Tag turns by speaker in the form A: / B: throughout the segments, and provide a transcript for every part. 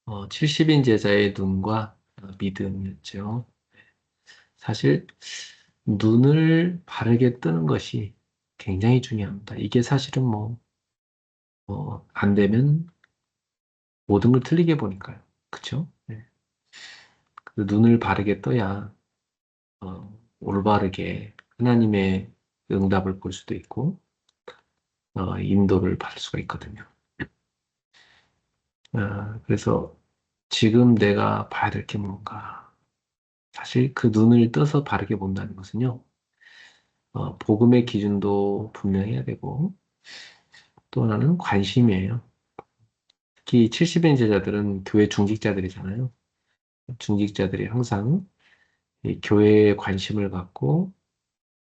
A: 70인 제자의 눈과 믿음이었죠. 사실 눈을 바르게 뜨는 것이 굉장히 중요합니다. 이게 사실은 안 되면 모든 걸 틀리게 보니까요. 그쵸? 네. 그 눈을 바르게 떠야 올바르게 하나님의 응답을 볼 수도 있고 인도를 받을 수가 있거든요. 그래서 지금 내가 봐야 될 게 뭔가 사실 그 눈을 떠서 바르게 본다는 것은요. 복음의 기준도 분명해야 되고 또 하나는 관심이에요. 특히 70인 제자들은 교회 중직자들이잖아요. 중직자들이 항상 이 교회에 관심을 갖고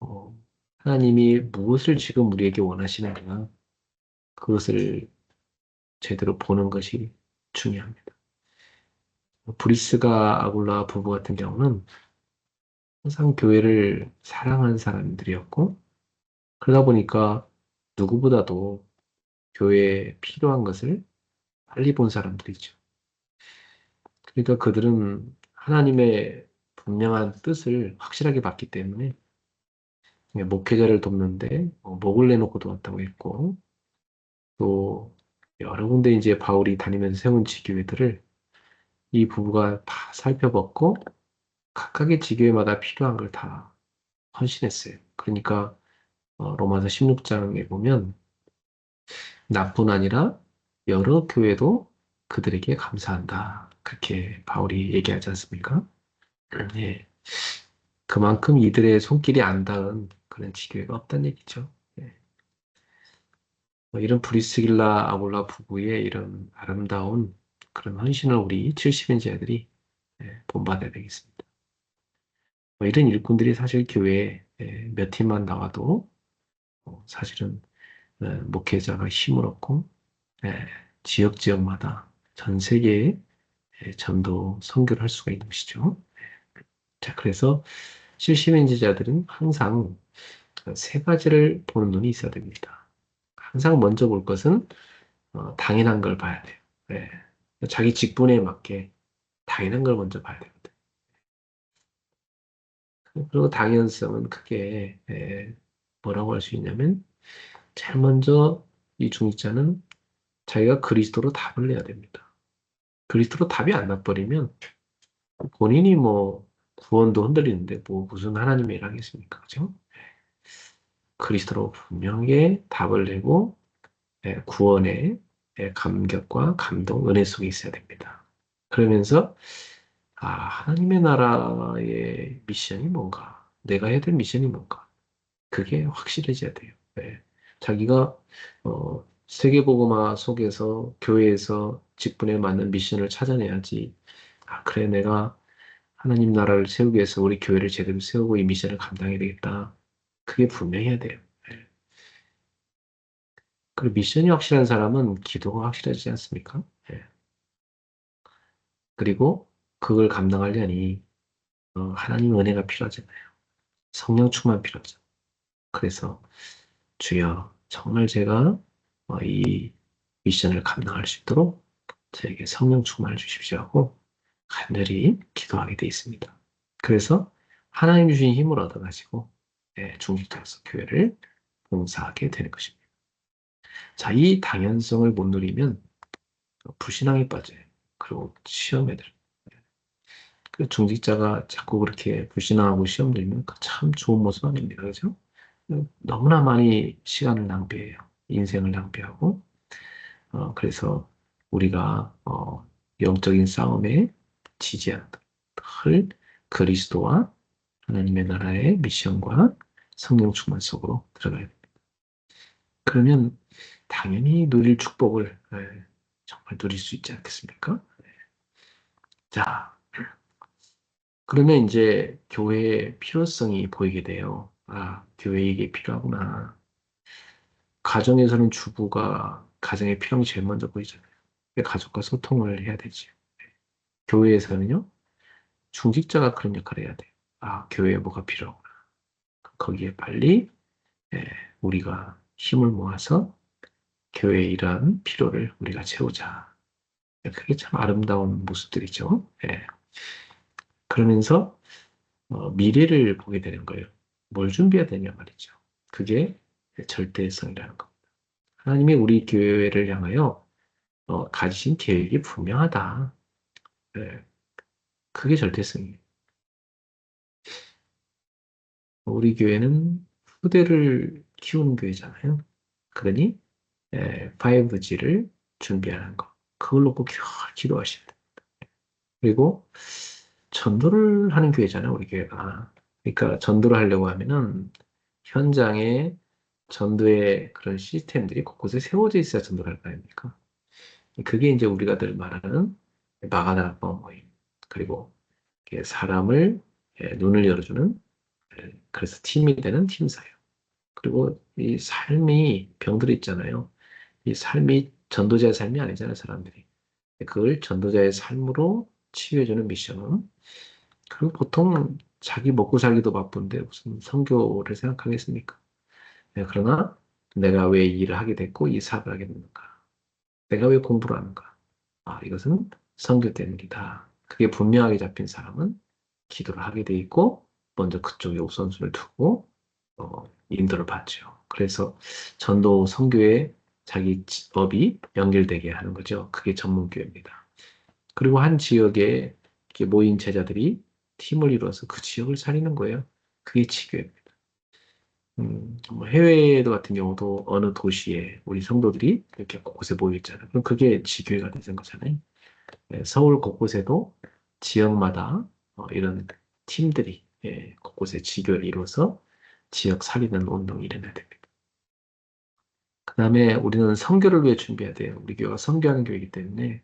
A: 어, 하나님이 무엇을 지금 우리에게 원하시는가 그것을 제대로 보는 것이 중요합니다. 브리스가 아굴라 부부 같은 경우는 항상 교회를 사랑하는 사람들이었고 그러다 보니까 누구보다도 교회에 필요한 것을 빨리 본 사람들이죠. 그러니까 그들은 하나님의 분명한 뜻을 확실하게 봤기 때문에 목회자를 돕는데 목을 내놓고 도왔다고 했고 또 여러 군데 이제 바울이 다니면서 세운 지교회들을 이 부부가 다 살펴봤고 각각의 지교회마다 필요한 걸 다 헌신했어요. 그러니까 로마서 16장에 보면 나뿐 아니라 여러 교회도 그들에게 감사한다. 그렇게 바울이 얘기하지 않습니까? 예. 그만큼 이들의 손길이 안 닿은 그런 지교회가 없다는 얘기죠. 예. 이런 브리스길라 아굴라 부부의 이런 아름다운 그런 헌신을 우리 70인제들이 본받아야 되겠습니다. 이런 일꾼들이 사실 교회에 몇 팀만 나와도 사실은 목회자가 힘을 얻고 지역 지역마다 전 세계에 전도 선교를 할 수가 있는 것이죠. 자, 그래서 실시민지자들은 항상 그세 가지를 보는 눈이 있어야 됩니다. 항상 먼저 볼 것은 당연한 걸 봐야 돼요. 예. 자기 직분에 맞게 당연한 걸 먼저 봐야 되거든. 그리고 당연성은 크게 뭐라고 할 수 있냐면 제일 먼저 이 중직자는 자기가 그리스도로 답을 내야 됩니다. 그리스도로 답이 안 나버리면 본인이 구원도 흔들리는데 무슨 하나님의 일 하겠습니까? 그죠? 그리스도로 분명하게 답을 내고 구원의 감격과 감동, 은혜 속에 있어야 됩니다. 그러면서 하나님의 나라의 미션이 뭔가, 내가 해야 될 미션이 뭔가, 그게 확실해져야 돼요. 네. 자기가 세계복음화 속에서 교회에서 직분에 맞는 미션을 찾아내야지. 그래, 내가 하나님 나라를 세우기 위해서 우리 교회를 제대로 세우고 이 미션을 감당해야 되겠다. 그게 분명해야 돼요. 네. 그리고 미션이 확실한 사람은 기도가 확실하지 않습니까? 네. 그리고 그걸 감당하려니 하나님 은혜가 필요하잖아요. 성령 충만 필요하죠. 그래서 주여 정말 제가 이 미션을 감당할 수 있도록 저에게 성령 충만을 주십시오 하고 간절히 기도하게 돼 있습니다. 그래서 하나님 주신 힘을 얻어가지고 중직자로서 교회를 봉사하게 되는 것입니다. 자, 이 당연성을 못 누리면 불신앙에 빠져요. 그리고 시험에 들어요. 그 중직자가 자꾸 그렇게 불신앙하고 시험 들면 참 좋은 모습 아닙니다. 그죠? 너무나 많이 시간을 낭비해요. 인생을 낭비하고. 그래서 우리가 영적인 싸움에 지지 않도록 늘 그리스도와 하나님의 나라의 미션과 성령 충만 속으로 들어가야 됩니다. 그러면 당연히 누릴 축복을 정말 누릴 수 있지 않겠습니까? 자, 그러면 이제 교회의 필요성이 보이게 돼요. 교회 이게 필요하구나. 가정에서는 주부가 가정의 필요성이 제일 먼저 보이잖아요. 가족과 소통을 해야 되지. 교회에서는요, 중직자가 그런 역할을 해야 돼요. 교회에 뭐가 필요하구나. 거기에 빨리 예, 우리가 힘을 모아서 교회의 이러한 필요를 우리가 채우자. 그게 참 아름다운 모습들이죠. 예. 그러면서 미래를 보게 되는 거예요. 뭘 준비해야 되냐 말이죠. 그게 절대성이라는 겁니다. 하나님이 우리 교회를 향하여 가지신 계획이 분명하다. 예. 그게 절대성이에요. 우리 교회는 후대를 키우는 교회잖아요. 그러니 5G를 준비하는 거. 그걸 놓고 기도하신다. 그리고 전도를 하는 교회잖아요, 우리 교회가. 그러니까 전도를 하려고 하면은 현장에 전도의 그런 시스템들이 곳곳에 세워져 있어야 전도를 할 거 아닙니까? 그게 이제 우리가 늘 말하는 마가다락방 모임. 그리고 이렇게 사람을 눈을 열어주는 그래서 팀이 되는 팀사역. 그리고 이 삶이 병들어 있잖아요. 이 삶이 전도자의 삶이 아니잖아요, 사람들이. 그걸 전도자의 삶으로 치유해주는 미션은. 그리고 보통 자기 먹고 살기도 바쁜데 무슨 선교를 생각하겠습니까? 그러나 내가 왜 이 일을 하게 됐고 이 사업을 하게 됐는가? 내가 왜 공부를 하는가? 아, 이것은 선교 때문이다. 그게 분명하게 잡힌 사람은 기도를 하게 돼 있고 먼저 그쪽에 우선순위를 두고 인도를 받죠. 그래서 전도 선교에 자기 업이 연결되게 하는 거죠. 그게 전문교회입니다. 그리고 한 지역에 이렇게 모인 제자들이 팀을 이루어서 그 지역을 살리는 거예요. 그게 지교회입니다. 뭐 해외 같은 경우도 어느 도시에 우리 성도들이 이렇게 곳곳에 모여 있잖아요. 그럼 그게 지교회가 되는 거잖아요. 서울 곳곳에도 지역마다 이런 팀들이 곳곳에 지교를 이루어서 지역 살리는 운동이 일어나야 됩니다. 그 다음에 우리는 선교를 위해 준비해야 돼요. 우리 교회가 선교하는 교회이기 때문에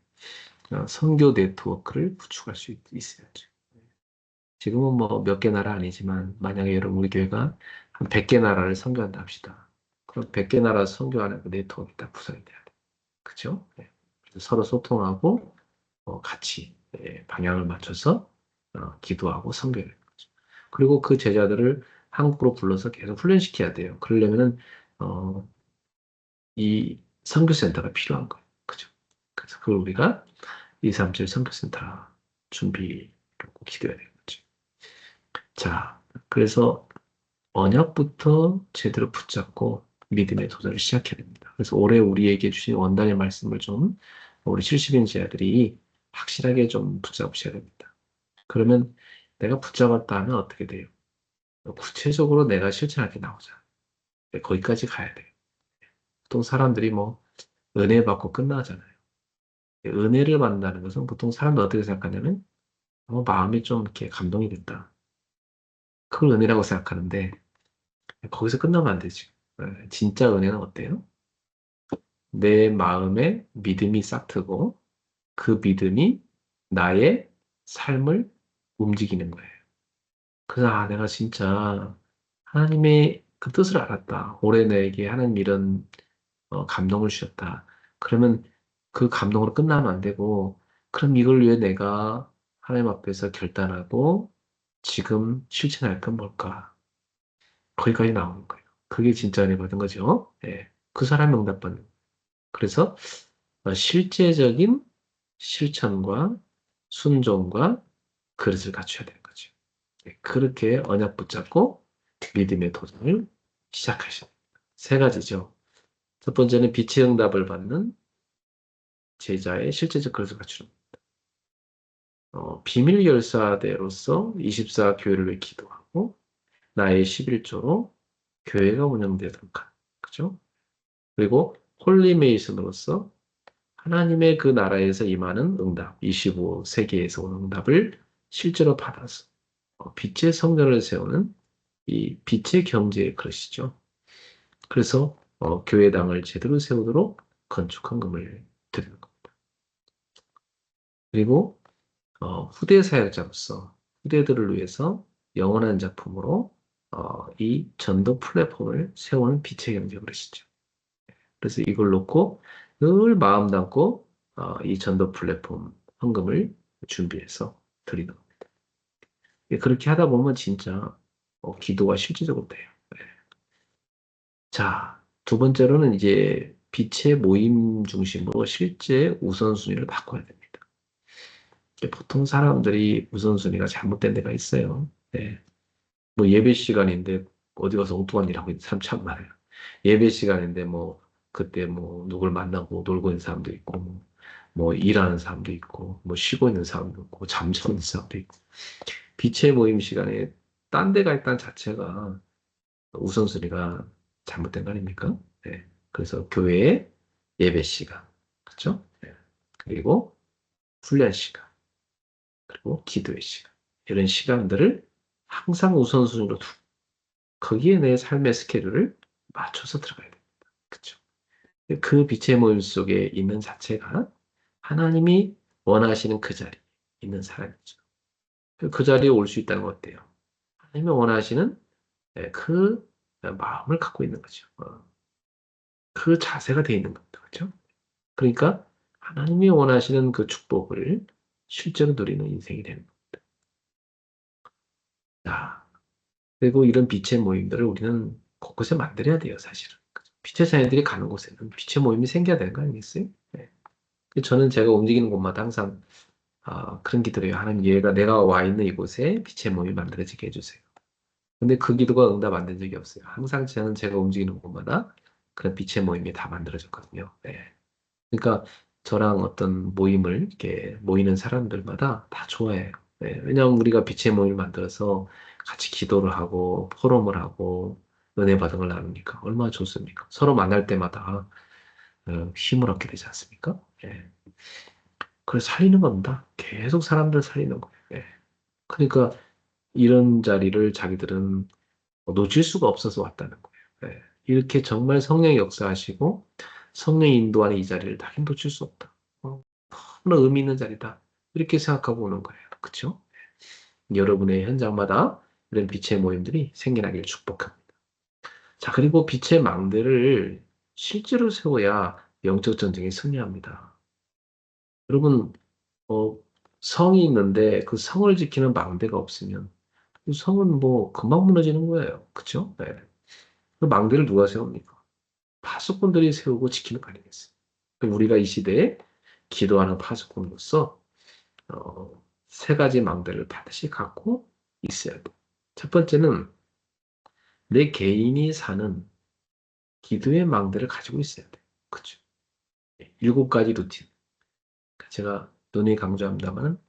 A: 선교 네트워크를 구축할 수 있어야죠. 지금은 뭐 몇 개 나라 아니지만 만약에 여러분 우리 교회가 한 100개 나라를 선교한다 합시다. 그럼 100개 나라 선교하는 그 네트워크가 딱 구성이 돼야 돼요. 그죠? 네. 그래서 서로 소통하고 같이 방향을 맞춰서 기도하고 선교를 해요. 그리고 그 제자들을 한국으로 불러서 계속 훈련시켜야 돼요. 그러려면은 어, 이 선교센터가 필요한 거예요. 그죠? 그래서 그걸 우리가 237 선교센터 준비를 꼭 기도해야 되는 거죠. 자, 그래서 언약부터 제대로 붙잡고 믿음의 도전을 시작해야 됩니다. 그래서 올해 우리에게 주신 원단의 말씀을 좀 우리 70인지아들이 확실하게 좀 붙잡으셔야 됩니다. 그러면 내가 붙잡았다 하면 어떻게 돼요? 구체적으로 내가 실천할 게 나오잖아. 거기까지 가야 돼요. 보통 사람들이 뭐 은혜 받고 끝나잖아요. 은혜를 받는다는 것은 보통 사람들 어떻게 생각하냐면 마음이 좀 이렇게 감동이 됐다. 그걸 은혜라고 생각하는데 거기서 끝나면 안 되지. 진짜 은혜는 어때요? 내 마음에 믿음이 싹트고 그 믿음이 나의 삶을 움직이는 거예요. 그래서 내가 진짜 하나님의 그 뜻을 알았다. 올해 내게 하나님 이런 감동을 주셨다. 그러면 그 감동으로 끝나면 안 되고 그럼 이걸 위해 내가 하나님 앞에서 결단하고 지금 실천할 건 뭘까? 거기까지 나오는 거예요. 그게 진짜 은혜 받은 거죠. 예. 그 사람이 응답받는. 그래서 실제적인 실천과 순종과 그릇을 갖춰야 되는 거죠. 예, 그렇게 언약 붙잡고 믿음의 도전을 시작하셔야 됩니다. 세 가지죠. 첫 번째는 빛의 응답을 받는 제자의 실제적 그릇을 갖추는 비밀 결사대로서 24 교회를 위해 기도하고 나의 11조로 교회가 운영되도록 하는 거죠. 그리고 홀리메이슨으로서 하나님의 그 나라에서 임하는 응답, 25세계에서 오는 응답을 실제로 받아서 빛의 성전을 세우는 이 빛의 경제의 그릇이죠. 그래서 교회당을 제대로 세우도록 건축 헌금을 드리는 겁니다. 그리고 후대 사역자로서 후대들을 위해서 영원한 작품으로 이 전도 플랫폼을 세우는 빛의 경제 그릇이죠. 그래서 이걸 놓고 늘 마음 담고 이 전도 플랫폼 헌금을 준비해서 드리는 겁니다. 그렇게 하다 보면 진짜 기도가 실질적으로 돼요. 네. 자, 두 번째로는 이제 빛의 모임 중심으로 실제 우선순위를 바꿔야 됩니다. 보통 사람들이 우선순위가 잘못된 데가 있어요. 네. 뭐 예배 시간인데 어디 가서 엉뚱한 일 하고 있는 사람 참 많아요. 예배 시간인데 뭐 그때 뭐 누굴 만나고 놀고 있는 사람도 있고 뭐 일하는 사람도 있고 뭐 쉬고 있는 사람도 있고 잠자는 사람도 있고 빛의 모임 시간에 딴 데가 있다는 자체가 우선순위가 잘못된 거 아닙니까? 네. 그래서 교회의 예배 시간, 그렇죠? 네. 그리고 훈련 시간, 그리고 기도의 시간 이런 시간들을 항상 우선순위로 두고 거기에 내 삶의 스케줄을 맞춰서 들어가야 됩니다. 그렇죠? 그 빛의 모임 속에 있는 자체가 하나님이 원하시는 그 자리에 있는 사람이죠. 그 자리에 올 수 있다는 건 어때요? 하나님이 원하시는 그 마음을 갖고 있는 거죠. 그 자세가 돼 있는 겁니다. 그렇죠? 그러니까 하나님이 원하시는 그 축복을 실제로 누리는 인생이 되는 겁니다. 그리고 이런 빛의 모임들을 우리는 곳곳에 만들어야 돼요, 사실은. 그죠? 빛의 자녀들이 가는 곳에는 빛의 모임이 생겨야 되는 거 아니겠어요? 네. 저는 제가 움직이는 곳마다 항상 그런 기도를 해요. 하나님, 얘가 내가 와 있는 이곳에 빛의 모임이 만들어지게 해주세요. 근데 그 기도가 응답 안 된 적이 없어요. 항상 저는 제가 움직이는 곳마다 그런 빛의 모임이 다 만들어졌거든요. 네. 그러니까 저랑 어떤 모임을 이렇게 모이는 사람들마다 다 좋아해요. 네, 왜냐하면 우리가 빛의 모임을 만들어서 같이 기도를 하고 포럼을 하고 은혜 받은 걸 나누니까 얼마나 좋습니까? 서로 만날 때마다 힘을 얻게 되지 않습니까? 예. 그래서 살리는 겁니다. 계속 사람들 살리는 거예요. 예. 그러니까 이런 자리를 자기들은 놓칠 수가 없어서 왔다는 거예요. 예. 이렇게 정말 성령이 역사하시고 성령이 인도하는 이 자리를 당연히 놓칠 수 없다. 너무나 의미 있는 자리다. 이렇게 생각하고 오는 거예요. 그렇죠? 여러분의 현장마다 이런 빛의 모임들이 생겨나길 축복합니다. 자, 그리고 빛의 망대를 실제로 세워야 영적 전쟁에 승리합니다. 여러분, 어, 성이 있는데 그 성을 지키는 망대가 없으면 그 성은 뭐 금방 무너지는 거예요. 그렇죠? 네. 그 망대를 누가 세웁니까? 파수꾼들이 세우고 지키는 거 아니겠어요? 우리가 이 시대에 기도하는 파수꾼으로서 세 가지 망대를 반드시 갖고 있어야 돼. 첫 번째는 내 개인이 사는 기도의 망대를 가지고 있어야 돼. 그죠? 일곱 가지 루틴. 제가 논의 강조합니다만은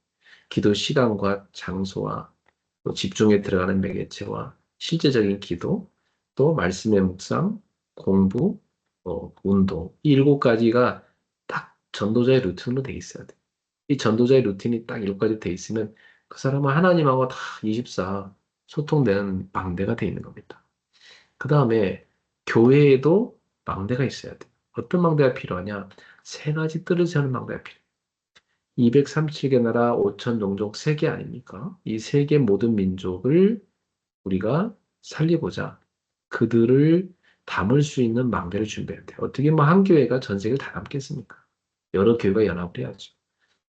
A: 기도 시간과 장소와 또 집중에 들어가는 매개체와 실제적인 기도, 또 말씀의 묵상, 공부, 운동. 이 일곱 가지가 딱 전도자의 루틴으로 돼 있어야 돼. 이 전도자의 루틴이 딱 일곱 가지 돼 있으면 그 사람은 하나님하고 다 24 소통되는 망대가 돼 있는 겁니다. 그 다음에 교회에도 망대가 있어야 돼. 어떤 망대가 필요하냐? 세 가지 뜰을 세우는 망대가 필요해. 237개 나라 5천 종족 세계 아닙니까? 이 세계 모든 민족을 우리가 살리고자 그들을 담을 수 있는 망대를 준비해야 돼. 어떻게 뭐 한 교회가 전 세계를 다 담겠습니까? 여러 교회가 연합을 해야죠.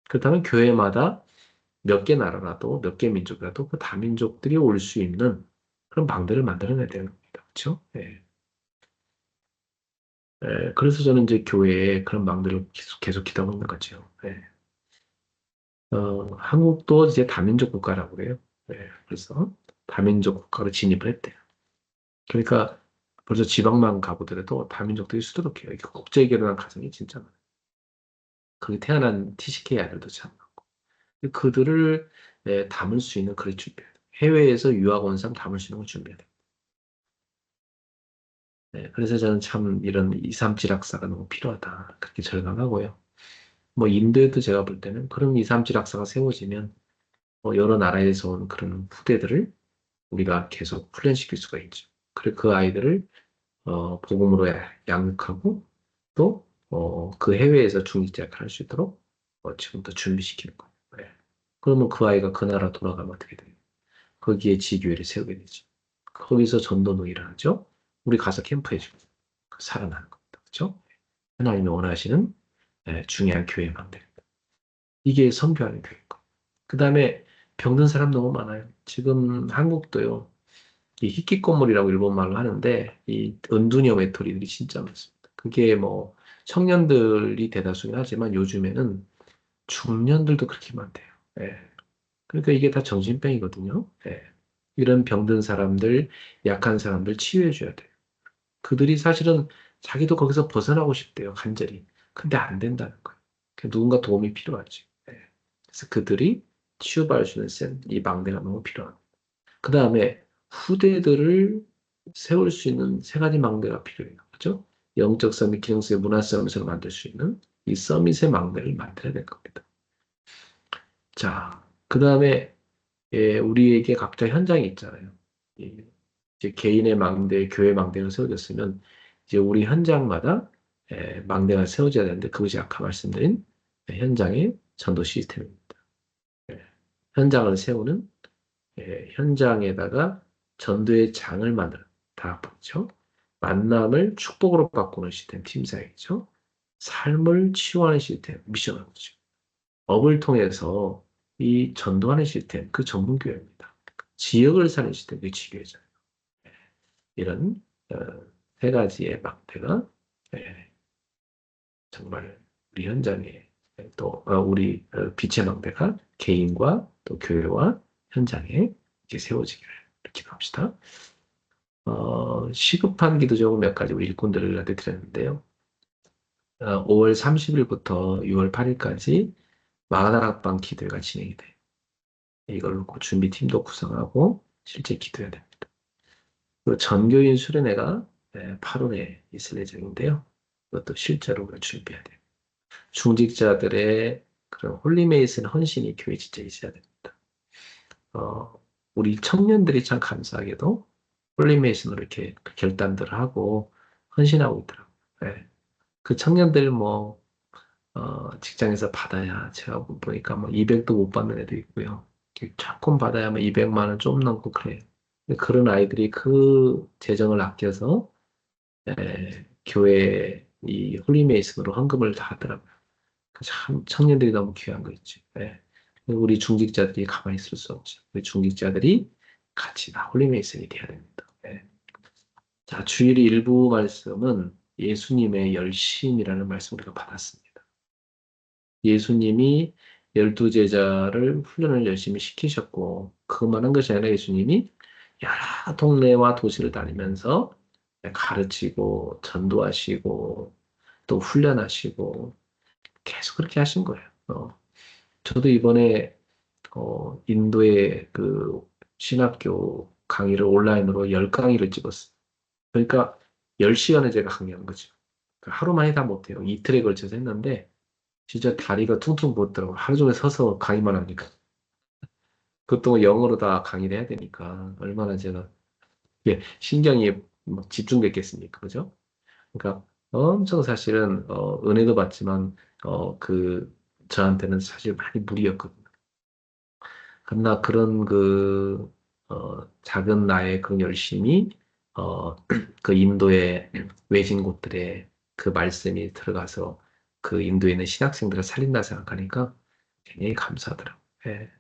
A: 그렇다면 교회마다 몇 개 나라라도 몇 개 민족이라도 그 다민족들이 올 수 있는 그런 망대를 만들어내야 되는 겁니다. 그렇죠? 예. 그래서 저는 이제 교회에 그런 망대를 계속 기도하고 있는 거죠. 예. 한국도 이제 다민족 국가라고 그래요. 그래서 다민족 국가로 진입을 했대요. 그러니까 벌써 지방만 가보더라도 다민족들이 수두룩해요. 이게 국제 결혼한 가정이 진짜 많아요. 거기 태어난 TCK 아들도 참 많고. 그들을 담을 수 있는 그걸 준비해야 돼요. 해외에서 유학 온 사람 담을 수 있는 걸 준비해야 돼요. 그래서 저는 참 이런 237 학사가 너무 필요하다. 그렇게 절감하고요. 뭐 인도에도 제가 볼 때는 그런 237 학사가 세워지면 여러 나라에서 온 그런 후대들을 우리가 계속 훈련시킬 수가 있죠. 그리고 그 아이들을 복음으로 양육하고 또 그 해외에서 중직자를 할 수 있도록 지금부터 준비시키는 거예요. 네. 그러면 그 아이가 그 나라 돌아가면 어떻게 돼요? 거기에 지교회를 세우게 되죠. 거기서 전도는 일어나죠. 우리 가서 캠프해주고 살아나는 겁니다. 그렇죠? 하나님이 원하시는 중요한 교회 만듭니다. 이게 선교하는 교회고. 그 다음에 병든 사람 너무 많아요. 지금 한국도요. 이 히키코모리라고 일본말로 하는데 이 은둔형 외톨이들이 진짜 많습니다. 그게 뭐 청년들이 대다수긴 하지만 요즘에는 중년들도 그렇게 많대요. 예. 그러니까 이게 다 정신병이거든요. 예. 이런 병든 사람들, 약한 사람들 치유해줘야 돼요. 그들이 사실은 자기도 거기서 벗어나고 싶대요, 간절히. 근데 안 된다는 거예요. 누군가 도움이 필요하지. 예. 그래서 그들이 치유받을 수 있는 이 망대가 너무 필요합니다. 그 다음에 후대들을 세울 수 있는 세 가지 망대가 필요해요. 그죠? 영적 서밋, 기능성의 문화 서밋을 만들 수 있는 이 서밋의 망대를 만들어야 될 겁니다. 자, 그 다음에 우리에게 각자 현장이 있잖아요. 예, 이제 개인의 망대, 교회 망대가 세워졌으면 이제 우리 현장마다 망대가 세워져야 되는데 그것이 아까 말씀드린 현장의 전도 시스템입니다. 예, 현장을 세우는 현장에다가 전도의 장을 만드는 다 보죠. 만남을 축복으로 바꾸는 시스템, 팀사역이죠. 삶을 치유하는 시스템, 미션을 보죠. 업을 통해서 이 전도하는 시스템, 그 전문교회입니다. 지역을 사는 시스템, 그 지교회잖아요. 이런 어, 세 가지의 막대가 정말 우리 현장에 또 우리 빛의 망대가 개인과 또 교회와 현장에 이렇게 세워지기를 이렇게 합시다. 시급한 기도 제목 몇 가지 우리 일꾼들한테 드렸는데요. 5월 30일부터 6월 8일까지 마가다락방 기도회가 진행이 돼요. 이걸 놓고 준비팀도 구성하고 실제 기도해야 됩니다. 그리고 전교인 수련회가 8월에 있을 예정인데요. 그것도 실제로 우리가 준비해야 돼요. 중직자들의 그런 홀리메이슨 헌신이 교회 진짜 있어야 됩니다. 어, 우리 청년들이 참 감사하게도 홀리메이슨으로 이렇게 결단들을 하고 헌신하고 있더라고요. 네. 그 청년들 뭐 직장에서 받아야 제가 보니까 뭐 200도 못 받는 애도 있고요. 조금 받아야 뭐 200만 원 좀 넘고 그래요. 근데 그런 아이들이 그 재정을 아껴서 교회 이 홀리메이슨으로 헌금을 다 하더라고요. 참 청년들이 너무 귀한 거 있죠. 예. 우리 중직자들이 가만히 있을 수 없죠. 우리 중직자들이 같이 다 홀리메이슨이 돼야 됩니다. 예. 자, 주일 일부 말씀은 예수님의 열심이라는 말씀을 우리가 받았습니다. 예수님이 12제자를 훈련을 열심히 시키셨고 그만한 것이 아니라 예수님이 여러 동네와 도시를 다니면서 가르치고 전도하시고 또 훈련하시고 계속 그렇게 하신 거예요. 저도 이번에 인도의 그 신학교 강의를 온라인으로 10강의를 찍었어요. 그러니까 10시간을 제가 강의한 거죠. 하루 만에 다 못해요. 이틀에 걸쳐서 했는데 진짜 다리가 퉁퉁 부었더라고요. 하루 종일 서서 강의만 하니까. 그것도 영어로 다 강의를 해야 되니까 얼마나 제가 신경이 막 집중됐겠습니까? 그죠? 그러니까 엄청 사실은 은혜도 받지만 그 저한테는 사실 많이 무리였거든요. 그러나 그런 작은 나의 그런 열심이 그 인도의 외진 곳들에 그 말씀이 들어가서 그 인도에 있는 신학생들을 살린다 생각하니까 굉장히 감사하더라고요. 예.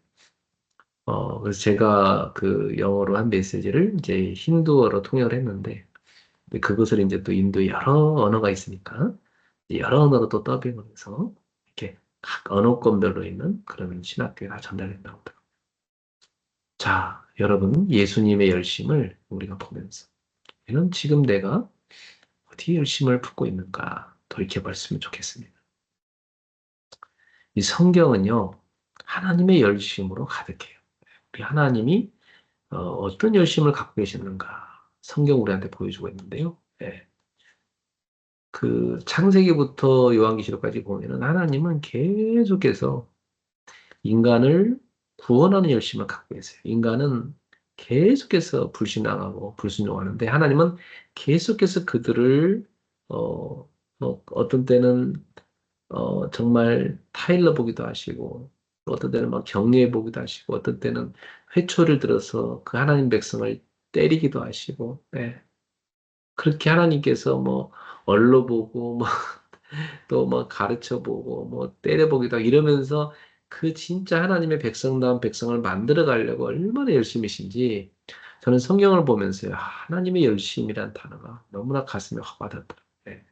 A: 그래서 제가 그 영어로 한 메시지를 이제 힌두어로 통역을 했는데, 근데 그것을 이제 또 인도에 여러 언어가 있으니까, 여러 언어로 또 더빙을 해서, 이렇게 각 언어권별로 있는 그런 신학교에 다 전달된다고 하더라고요. 자, 여러분, 예수님의 열심을 우리가 보면서, 이런 지금 내가 어디에 열심을 붓고 있는가 돌이켜봤으면 좋겠습니다. 이 성경은요, 하나님의 열심으로 가득해요. 우리 하나님이 떤 열심을 갖고 계셨는가 성경 우리한테 보여주고 있는데요. 예. 그 창세기부터 요한계시록까지 보면은 하나님은 계속해서 인간을 구원하는 열심을 갖고 계세요. 인간은 계속해서 불신앙하고 불순종하는데 하나님은 계속해서 그들을 어떤 때는 정말 타일러 보기도 하시고 어떤 때는 막 격려해 보기도 하시고 어떤 때는 회초를 들어서 그 하나님 백성을 때리기도 하시고 네. 그렇게 하나님께서 뭐 얼러보고 뭐 또 뭐 가르쳐보고 뭐 때려보기도 하고 이러면서 그 진짜 하나님의 백성다운 백성을 만들어 가려고 얼마나 열심히신지 저는 성경을 보면서요 하나님의 열심이란 단어가 너무나 가슴에 확 와닿더라고요. 네.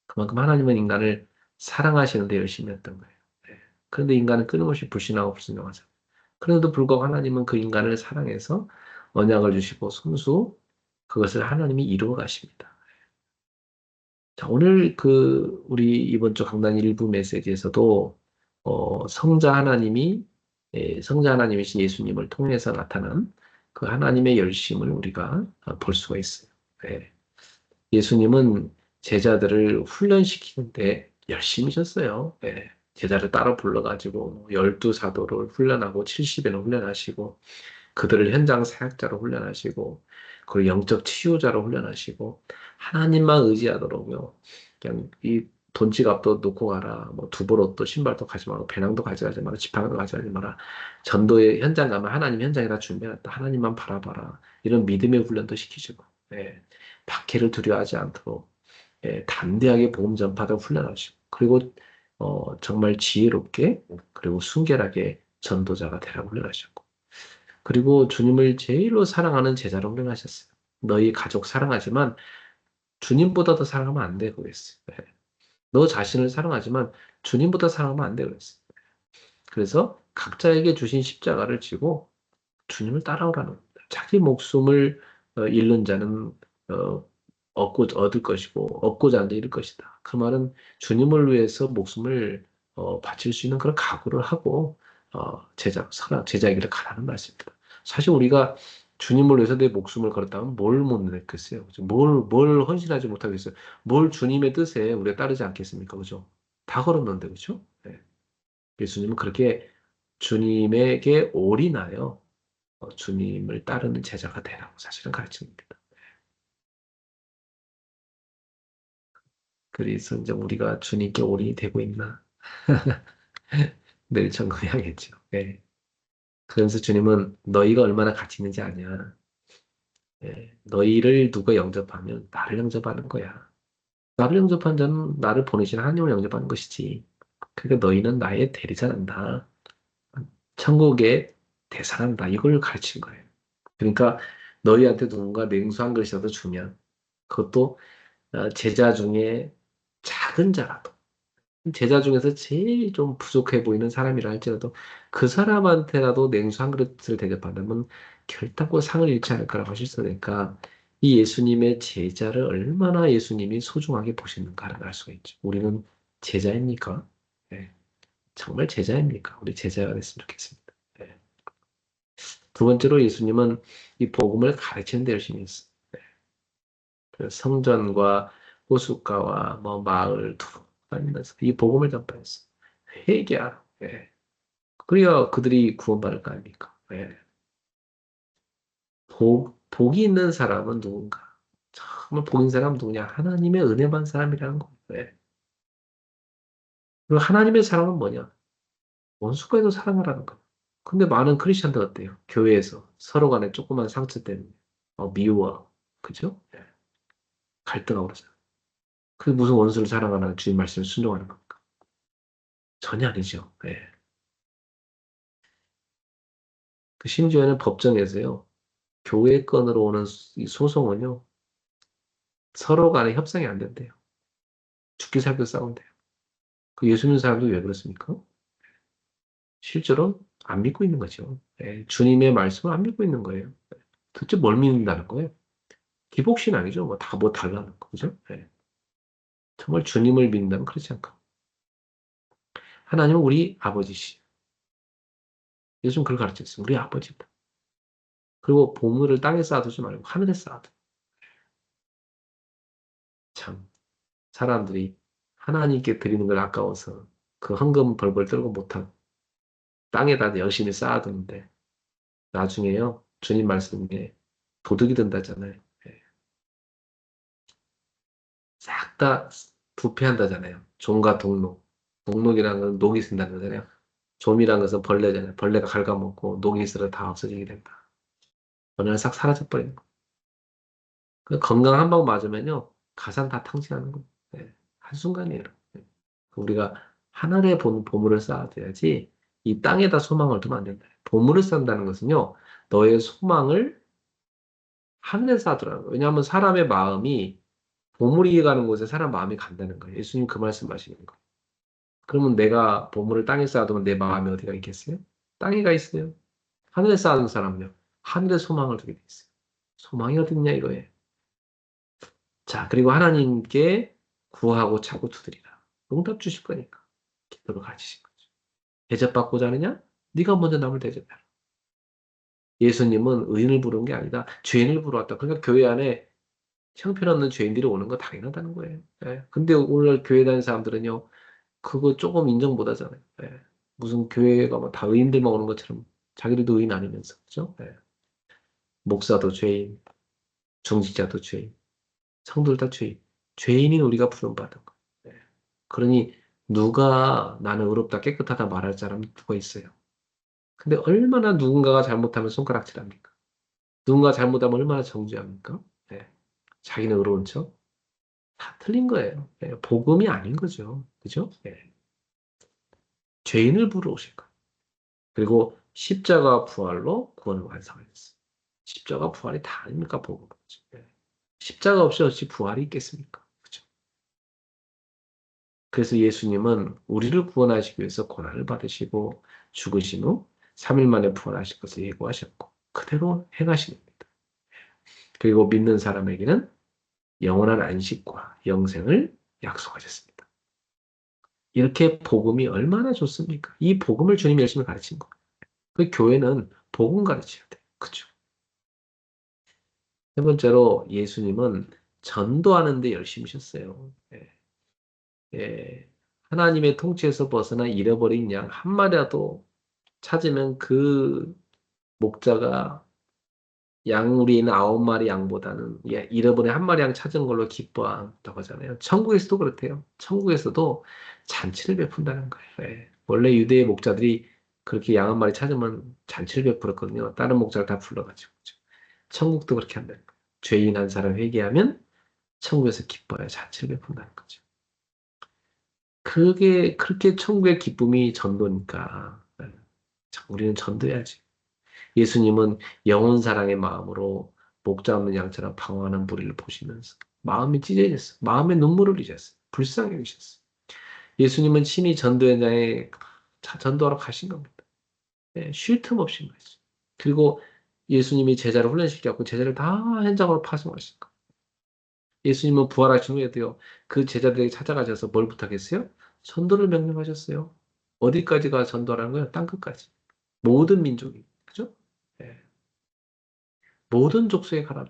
A: 그만큼 하나님은 인간을 사랑하시는데 열심히 했던 거예요. 네. 그런데 인간은 끊임없이 불신하고 불순종하죠. 그런데도 불구하고 하나님은 그 인간을 사랑해서 언약을 주시고 손수 그것을 하나님이 이루어 가십니다. 자, 오늘 우리 이번 주 강단 일부 메시지에서도 성자 하나님이신 예수님을 통해서 나타난 그 하나님의 열심을 우리가 볼 수가 있어요. 예. 예수님은 제자들을 훈련시키는데 열심히셨어요. 예. 제자를 따로 불러가지고 12사도를 훈련하고 70에는 훈련하시고 그들을 현장 사역자로 훈련하시고 그리고 영적 치유자로 훈련하시고 하나님만 의지하도록요. 그냥 이 돈지갑도 놓고 가라. 뭐 두벌옷도 신발도 가지 마라. 배낭도 가져가지 마라. 지팡이도 가져가지 마라. 전도의 현장 가면 하나님 현장에다 준비해놨다. 하나님만 바라봐라. 이런 믿음의 훈련도 시키시고 예. 박해를 두려워하지 않도록 예. 담대하게 복음 전파도 훈련하시고 그리고 정말 지혜롭게 그리고 순결하게 전도자가 되라고 훈련하셨고 그리고 주님을 제일로 사랑하는 제자로 훈련하셨어요. 너희 가족 사랑하지만 주님보다 더 사랑하면 안 돼, 그랬어요. 네. 너 자신을 사랑하지만 주님보다 사랑하면 안 돼, 그랬어요. 그래서 각자에게 주신 십자가를 지고 주님을 따라오라는 겁니다. 자기 목숨을 잃는 자는 어, 얻을 것이고 얻고자 하는 자 잃을 것이다. 그 말은 주님을 위해서 목숨을 바칠 수 있는 그런 각오를 하고 제자의 길을 가라는 말씀입니다. 사실 우리가 주님을 위해서 내 목숨을 걸었다면 뭘 못 냈겠어요? 그죠? 뭘 헌신하지 못하겠어요? 뭘 주님의 뜻에 우리가 따르지 않겠습니까? 그죠? 다 걸었는데, 그죠? 네. 예수님은 그렇게 주님에게 올인하여 주님을 따르는 제자가 되라고 사실은 가르칩니다. 그래서 이제 우리가 주님께 올인이 되고 있나? 늘 점검해야겠죠. 네. 그러면서 주님은 너희가 얼마나 가치 있는지 아냐? 네. 너희를 누가 영접하면 나를 영접하는 거야. 나를 영접한 자는 나를 보내신 하나님을 영접하는 것이지. 그러니까 너희는 나의 대리자란다. 천국의 대상한다. 이걸 가르친 거예요. 그러니까 너희한테 누군가 냉수 한 그릇이라도 주면 그것도 제자 중에 작은 자라도 제자 중에서 제일 좀 부족해 보이는 사람이라 할지라도 그 사람한테라도 냉수 한 그릇을 대접한다면 결단코 상을 잃지 않을 거라고 하셨으니까 이 예수님의 제자를 얼마나 예수님이 소중하게 보시는가를 알 수가 있죠. 우리는 제자입니까? 네. 정말 제자입니까? 우리 제자가 됐으면 좋겠습니다. 네. 두 번째로 예수님은 이 복음을 가르치는 데 열심히 했어요. 그 성전과 호숫가와 뭐 마을 두루 다니면서 이 복음을 전파했어. 회개하라. 예. 그래야 그들이 구원받을 거 아닙니까? 예. 복이 있는 사람은 누군가? 정말 복 있는 사람은 누구냐? 하나님의 은혜 받은 사람이라는 거예요. 예. 그리고 하나님의 사랑은 뭐냐? 원수까지도 사랑하라는 거예요. 근데 많은 크리스천들 어때요? 교회에서 서로 간에 조그만 상처 때문에 미워. 그죠? 예. 갈등하고 그러잖아요. 그 무슨 원수를 사랑하는 주님 말씀을 순종하는 겁니까? 전혀 아니죠. 예. 그 심지어는 법정에서요, 교회 건으로 오는 이 소송은요, 서로 간에 협상이 안 된대요. 죽기 살기 싸운대요. 그 예수 믿는 사람도 왜 그렇습니까? 실제로 안 믿고 있는 거죠. 예, 주님의 말씀을 안 믿고 있는 거예요. 도대체 뭘 믿는다는 거예요? 기복신 아니죠. 뭐 달라는 거, 그죠? 예. 정말 주님을 믿는다면 그렇지 않고. 하나님은 우리 아버지시. 예수님 그걸 가르쳤어요. 우리 아버지다. 그리고 보물을 땅에 쌓아두지 말고 하늘에 쌓아두. 참. 사람들이 하나님께 드리는 걸 아까워서 그 헌금 벌벌 떨고 못하고 땅에다 열심히 쌓아두는데 나중에요 주님 말씀에 도둑이 된다잖아요. 싹 다 부패한다잖아요. 종과 동록. 동록이라는 건 녹이 쓴다는 거잖아요. 좀이라는 것은 벌레잖아요. 벌레가 갉아먹고 녹이 있어도 다 없어지게 된다. 어느 날 싹 사라져버리는 거. 그 건강 한 방 맞으면요 가산 다 탕진하는 거예요. 네. 한순간이에요. 우리가 하늘에 보물을 쌓아둬야지 이 땅에다 소망을 두면 안 된다. 보물을 쌓는다는 것은요, 너의 소망을 하늘에 쌓아두라는 거예요. 왜냐하면 사람의 마음이 보물이 가는 곳에 사람 마음이 간다는 거예요. 예수님 그 말씀하시는 거. 그러면 내가 보물을 땅에 쌓아두면 내 마음이 어디가 있겠어요? 땅에 가 있어요. 하늘에 쌓아둔 사람은요. 하늘에 소망을 두게 돼 있어요. 소망이 어딨냐 이거예요. 자, 그리고 하나님께 구하고 차고 두드리라. 응답 주실 거니까. 기도를 가지신 거죠. 대접받고자 하느냐? 네가 먼저 남을 대접해라. 예수님은 의인을 부른 게 아니다. 죄인을 부르었다. 그러니까 교회 안에 형편없는 죄인들이 오는 거 당연하다는 거예요. 예. 근데 오늘날 교회 다니는 사람들은요, 그거 조금 인정 못 하잖아요. 예. 무슨 교회가 뭐 다 의인들만 오는 것처럼 자기들도 의인 아니면서, 그죠? 예. 목사도 죄인, 중직자도 죄인, 성도들 다 죄인. 죄인인 우리가 부름받은 거. 예. 그러니 누가 나는 의롭다 깨끗하다 말할 사람이 누가 있어요. 근데 얼마나 누군가가 잘못하면 손가락질합니까? 누군가 잘못하면 얼마나 정죄합니까? 예. 자기는 의로운 척. 다 틀린 거예요. 예. 복음이 아닌 거죠. 그죠? 예. 죄인을 부르러 오실 거예요. 그리고 십자가 부활로 구원을 완성하셨어요. 십자가 부활이 다 아닙니까? 복음. 예. 십자가 없이 어찌 부활이 있겠습니까? 그죠? 그래서 예수님은 우리를 구원하시기 위해서 고난을 받으시고 죽으신 후 3일 만에 부활하실 것을 예고하셨고 그대로 행하신 겁니다. 그리고 믿는 사람에게는 영원한 안식과 영생을 약속하셨습니다. 이렇게 복음이 얼마나 좋습니까? 이 복음을 주님이 열심히 가르친 거예요. 그 교회는 복음 가르쳐야 돼요. 그죠? 세 번째로 예수님은 전도하는 데 열심히셨어요. 예, 예. 하나님의 통치에서 벗어나 잃어버린 양 한 마리라도 찾으면 그 목자가 양우리에 있는 9마리 양보다는 예, 잃어버린 한 마리 양 찾은 걸로 기뻐한다고 하잖아요. 천국에서도 그렇대요. 천국에서도 잔치를 베푼다는 거예요. 예. 원래 유대의 목자들이 그렇게 양 한 마리 찾으면 잔치를 베풀었거든요. 다른 목자를 다 불러가지고. 천국도 그렇게 한다는 거예요. 죄인 한 사람 회개하면 천국에서 기뻐야 잔치를 베푼다는 거죠. 그게 그렇게 천국의 기쁨이 전도니까 예. 우리는 전도해야지. 예수님은 영혼 사랑의 마음으로 목자 없는 양처럼 방황하는 무리를 보시면서 마음이 찢어졌어요. 마음에 눈물을 흘리셨어요. 불쌍히 여기셨어요. 예수님은 친히 전도 현장에 전도하러 가신 겁니다. 예, 쉴 틈 없이 말이죠. 그리고 예수님이 제자를 훈련시켜갖고 제자를 다 현장으로 파송하신 거예요. 예수님은 부활하신 후에도요, 그 제자들에게 찾아가셔서 뭘 부탁했어요? 전도를 명령하셨어요. 어디까지가 전도라는 거예요? 땅끝까지. 모든 민족이. 그죠? 예. 모든 족속에 가라.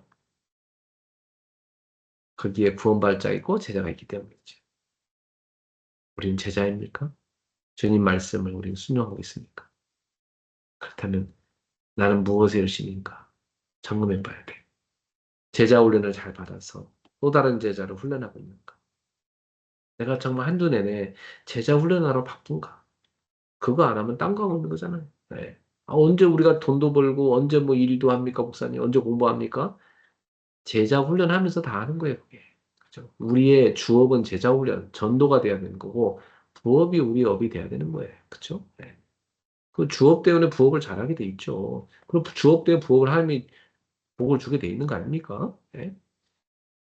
A: 거기에 구원받을 있고 제자가 있기 때문이죠. 우리는 제자입니까? 주님 말씀을 우리는 순종하고 있습니까? 그렇다면 나는 무엇에 열심인가? 점검해 봐야 돼. 제자 훈련을 잘 받아서 또 다른 제자를 훈련하고 있는가? 내가 정말 한두 내내 제자 훈련하러 바쁜가? 그거 안 하면 딴 거 하고 있는 거잖아요. 네. 언제 우리가 돈도 벌고 언제 뭐 일도 합니까, 목사님? 언제 공부합니까? 제자 훈련하면서 다 하는 거예요, 그게. 그죠? 우리의 주업은 제자 훈련, 전도가 돼야 되는 거고, 부업이 우리 업이 돼야 되는 거예요. 그죠? 네. 그 주업 때문에 부업을 잘하게 돼 있죠. 그럼 주업 때문에 부업을 하면 복을 주게 돼 있는 거 아닙니까? 네.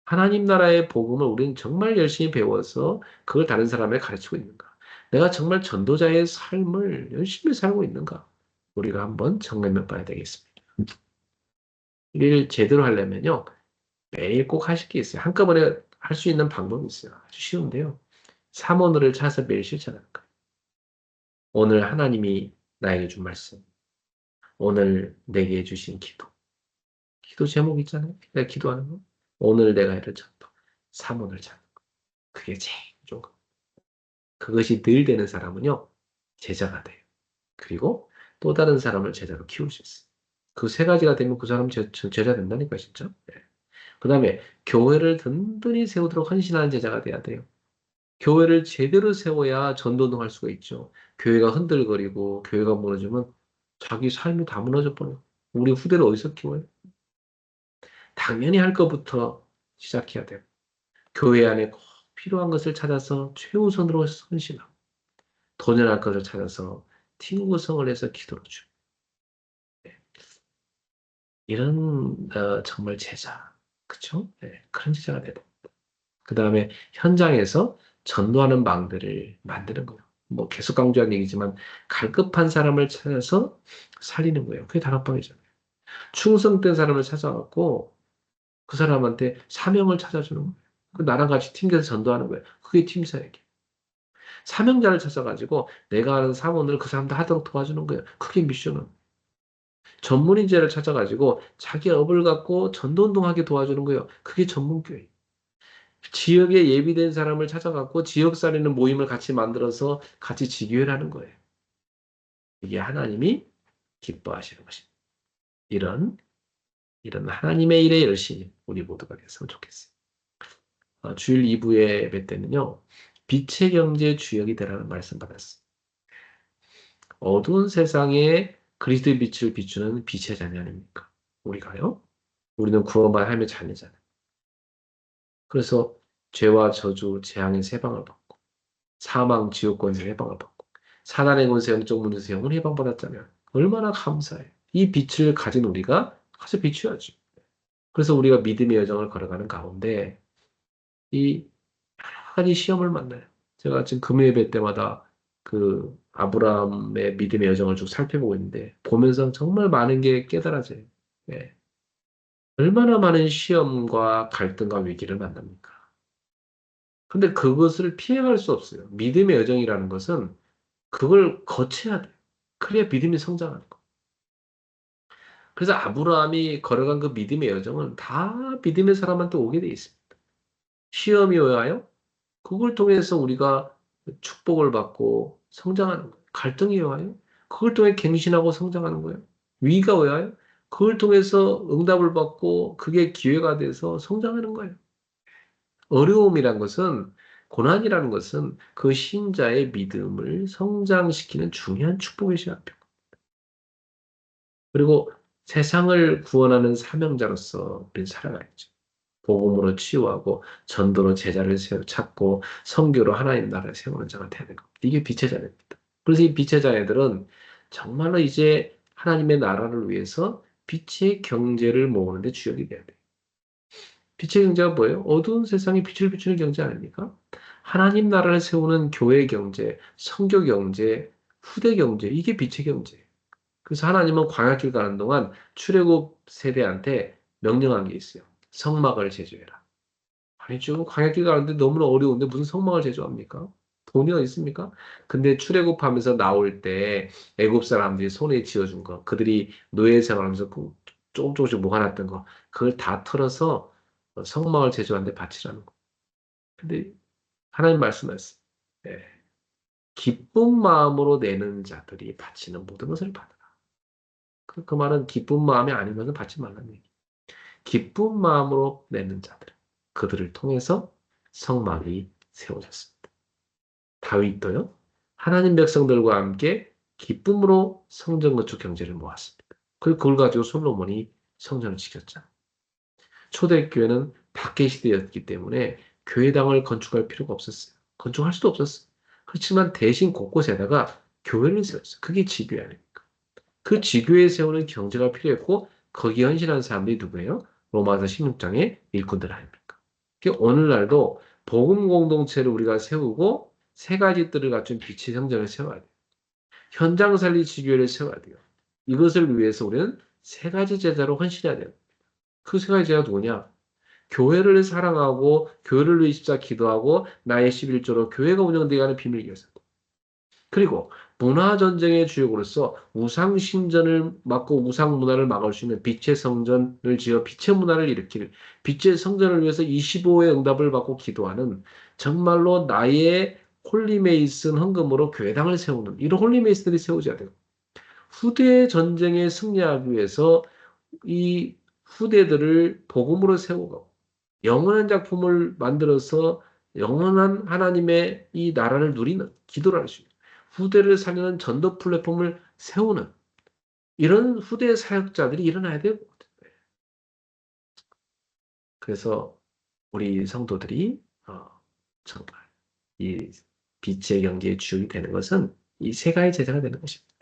A: 하나님 나라의 복음을 우리는 정말 열심히 배워서 그걸 다른 사람에게 가르치고 있는가? 내가 정말 전도자의 삶을 열심히 살고 있는가? 우리가 한번 점검해 봐야 되겠습니다. 일을 제대로 하려면요. 매일 꼭 하실 게 있어요. 한꺼번에 할 수 있는 방법이 있어요. 아주 쉬운데요. 삼오늘을 찾아서 매일 실천하는 거예요. 오늘 하나님이 나에게 준 말씀. 오늘 내게 해주신 기도. 기도 제목 있잖아요. 내가 기도하는 거. 오늘 내가 해를 찾도. 삼오늘 찾는 거. 그게 제일 좋은 거. 그것이 늘 되는 사람은요. 제자가 돼요. 그리고 또 다른 사람을 제자로 키울 수 있어요. 그 세 가지가 되면 그 사람 제자 된다니까 진짜. 네. 그 다음에 교회를 든든히 세우도록 헌신하는 제자가 돼야 돼요. 교회를 제대로 세워야 전도도 할 수가 있죠. 교회가 흔들거리고 교회가 무너지면 자기 삶이 다 무너져 버려요. 우리 후대를 어디서 키워요? 당연히 할 것부터 시작해야 돼요. 교회 안에 꼭 필요한 것을 찾아서 최우선으로 헌신하고 도전할 것을 찾아서 팀 구성을 해서 기도를 주고 이런 정말 제자 그쵸? 네, 그런 제자가 돼야 돼요. 그 다음에 현장에서 전도하는 방들을 만드는 거예요. 뭐 계속 강조한 얘기지만 갈급한 사람을 찾아서 살리는 거예요. 그게 다락방이잖아요. 충성된 사람을 찾아갖고 그 사람한테 사명을 찾아주는 거예요. 그 나랑 같이 팀돼서 전도하는 거예요. 그게 팀사역이에요. 사명자를 찾아가지고 내가 하는 사원을 그 사람도 하도록 도와주는 거예요. 그게 미션은. 전문인재를 찾아가지고 자기 업을 갖고 전도운동하게 도와주는 거예요. 그게 전문교회. 지역에 예비된 사람을 찾아갖고 지역사회는 모임을 같이 만들어서 같이 지교회를 하는 거예요. 이게 하나님이 기뻐하시는 것입니다. 이런, 이런 하나님의 일에 열심히 우리 모두가 됐으면 좋겠어요. 주일 2부의 예배 때는요, 빛의 경제 주역이 되라는 말씀 받았어요. 어두운 세상에 그리스도의 빛을 비추는 빛의 자녀 아닙니까? 우리가요? 우리는 구원받아 하며 자녀잖아요. 그래서 죄와 저주, 재앙의 세방을 받고 사망, 지옥권의 해방을 받고 사단의 권세, 영적 문제에서 영혼 해방받았잖아요. 얼마나 감사해요. 이 빛을 가진 우리가 가서 비추어야죠. 그래서 우리가 믿음의 여정을 걸어가는 가운데 이 여러 가지 시험을 만나요. 제가 지금 금요예배 때마다 그 아브라함의 믿음의 여정을 쭉 살펴보고 있는데 보면서 정말 많은 게 깨달아져요. 예. 얼마나 많은 시험과 갈등과 위기를 만납니까? 근데 그것을 피해갈 수 없어요. 믿음의 여정이라는 것은 그걸 거쳐야 돼요. 그래야 믿음이 성장하는 거. 그래서 아브라함이 걸어간 그 믿음의 여정은 다 믿음의 사람한테 오게 돼 있습니다. 시험이 와요. 그걸 통해서 우리가 축복을 받고 성장하는 거예요. 갈등이 와요. 그걸 통해 갱신하고 성장하는 거예요. 위기가 와요. 그걸 통해서 응답을 받고 그게 기회가 돼서 성장하는 거예요. 어려움이란 것은 고난이라는 것은 그 신자의 믿음을 성장시키는 중요한 축복의 시간표. 그리고 세상을 구원하는 사명자로서 우리는 살아가야죠. 복음으로 치유하고 전도로 제자를 찾고 선교로 하나님 나라를 세우는 자가 되는 겁니다. 이게 빛의 자녀입니다. 그래서 이 빛의 자녀들은 정말로 이제 하나님의 나라를 위해서 빛의 경제를 모으는데 주역이 돼야 돼요. 빛의 경제가 뭐예요? 어두운 세상에 빛을 비추는 경제 아닙니까? 하나님 나라를 세우는 교회 경제, 선교 경제, 후대 경제, 이게 빛의 경제예요. 그래서 하나님은 광야길 가는 동안 출애굽 세대한테 명령한 게 있어요. 성막을 제조해라. 아니, 지금 광야길 가는데 너무나 어려운데 무슨 성막을 제조합니까? 돈이 어디 있습니까? 근데 출애굽하면서 나올 때 애굽 사람들이 손에 쥐어준 거, 그들이 노예 생활하면서 조금 조금씩 모아놨던 거, 그걸 다 털어서 성막을 제조하는데 바치라는 거. 근데 하나님 말씀하셨어요. 예. 기쁜 마음으로 내는 자들이 바치는 모든 것을 받아라. 그 말은 기쁜 마음이 아니면 받지 말라는 얘기. 기쁜 마음으로 내는 자들, 그들을 통해서 성막이 세워졌습니다. 다윗도요, 하나님 백성들과 함께 기쁨으로 성전 건축 경제를 모았습니다. 그리고 그걸 가지고 솔로몬이 성전을 지켰잖아요. 초대교회는 박해 시대였기 때문에 교회당을 건축할 필요가 없었어요. 건축할 수도 없었어요. 그렇지만 대신 곳곳에다가 교회를 세웠어요. 그게 지교회 아닙니까? 그 지교회에 세우는 경제가 필요했고 거기에 헌신한 사람들이 누구예요? 로마서 16장의 일꾼들 아닙니까? 오늘날도 복음 공동체를 우리가 세우고 세 가지 뜰을 갖춘 빛의 성전을 세워야 돼요. 현장 살리 지교회를 세워야 돼요. 이것을 위해서 우리는 세 가지 제자로 헌신해야 돼요. 그 세 가지 제자가 누구냐? 교회를 사랑하고 교회를 위해 십자 기도하고 나의 11조로 교회가 운영되게 하는 비밀 교사. 그리고 문화전쟁의 주역으로서 우상신전을 막고 우상문화를 막을 수 있는 빛의 성전을 지어 빛의 문화를 일으킬 빛의 성전을 위해서 25의 응답을 받고 기도하는 정말로 나의 홀리메이슨 헌금으로 교회당을 세우는 이런 홀리메이슨들이 세워져야 돼요. 후대 전쟁에 승리하기 위해서 이 후대들을 복음으로 세우고 영원한 작품을 만들어서 영원한 하나님의 이 나라를 누리는 기도를 할 수 있는 후대를 살리는 전도 플랫폼을 세우는 이런 후대 사역자들이 일어나야 되고 그래서 우리 성도들이 정말 이 빛의 경제의 주역이 되는 것은 이 세 가지 제자가 되는 것입니다.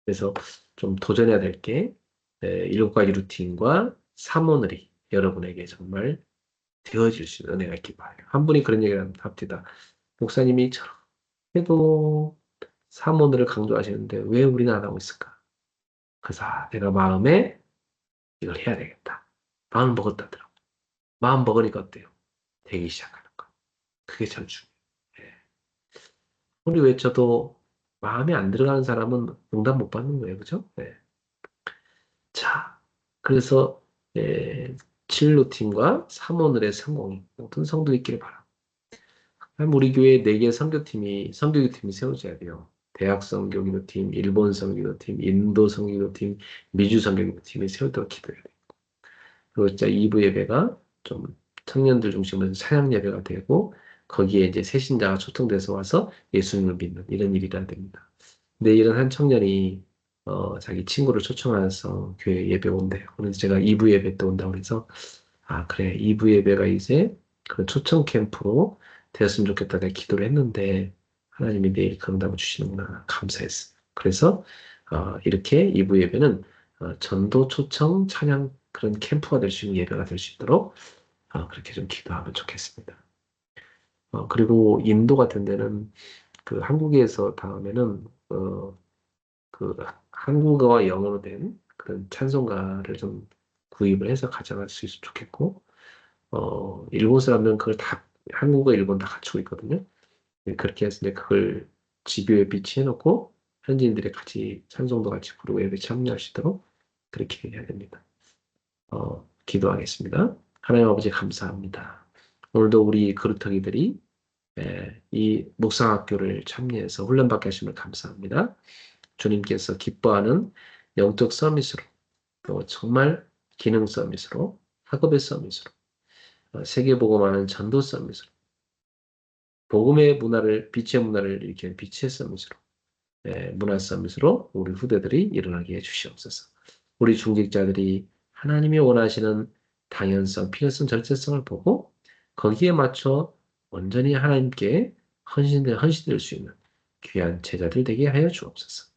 A: 그래서 좀 도전해야 될게 7가지 루틴과 사모늘이 여러분에게 정말 되어질 수 있는 은혜가 있기 바라요. 한 분이 그런 얘기를 합니다. 목사님이 저렇게도 사모들을 강조하시는데 왜 우리는 안 하고 있을까? 그래서 내가 마음에 이걸 해야 되겠다. 마음 먹었다더라고. 마음 먹으니까 어때요? 되기 시작하는 거. 그게 참 중요해요. 예. 우리 외쳐도 마음에 안 들어가는 사람은 응답 못 받는 거예요. 그죠? 네. 자, 그래서 진로 팀과 사모늘의 성공이 모든 성도 있기를 바랍니다. 우리 교회에 4개 선교팀이 세워져야 돼요. 대학 선교기도팀, 일본 선교기도팀, 인도 선교기도팀, 미주 선교기도팀이 세우도록 기도해야 돼요. 그리고 진짜 2부 예배가 좀 청년들 중심으로 사양 예배가 되고 거기에 이제 새신자가 초청돼서 와서 예수님을 믿는 이런 일이 라 됩니다. 근데 이런 한 청년이 자기 친구를 초청해서 교회 예배 온대요. 그래서 제가 2부 예배 때 온다고 해서 아 그래 2부 예배가 이제 그런 초청 캠프로 되었으면 좋겠다 내가 기도를 했는데 하나님이 내일 그 응답을 주시는구나 감사했어요. 그래서 이렇게 2부 예배는 전도 초청 찬양 그런 캠프가 될 수 있는 예배가 될 수 있도록 그렇게 좀 기도하면 좋겠습니다. 그리고 인도 같은 데는 그 한국에서 다음에는 그 한국어와 영어로 된 그런 찬송가를 좀 구입을 해서 가져갈 수 있으면 좋겠고, 일본 사람들은 그걸 다, 한국어, 일본 다 갖추고 있거든요. 네, 그렇게 해서 이제 그걸 집요에 비치해놓고, 현지인들이 같이 찬송도 같이 부르고 예배 참여할 수 있도록 그렇게 해야 됩니다. 기도하겠습니다. 하나님 아버지 감사합니다. 오늘도 우리 그루터기들이 이 묵상학교를 참여해서 훈련받게 하심을 감사합니다. 주님께서 기뻐하는 영적 서밋으로 또 정말 기능 서밋으로 학업의 서밋으로 세계복음하는 전도 서밋으로 복음의 문화를 빛의 문화를 이렇게 빛의 서밋으로 문화 서밋으로 우리 후대들이 일어나게 해주시옵소서. 우리 중직자들이 하나님이 원하시는 당연성, 필요성, 절제성을 보고 거기에 맞춰 온전히 하나님께 헌신될 수 있는 귀한 제자들 되게 하여 주옵소서.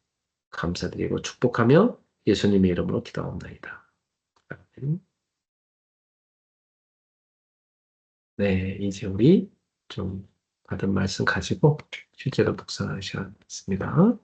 A: 감사드리고 축복하며 예수님의 이름으로 기도하옵나이다. 아멘. 네, 이제 우리 좀 받은 말씀 가지고 실제로 묵상하는 시간 있습니다.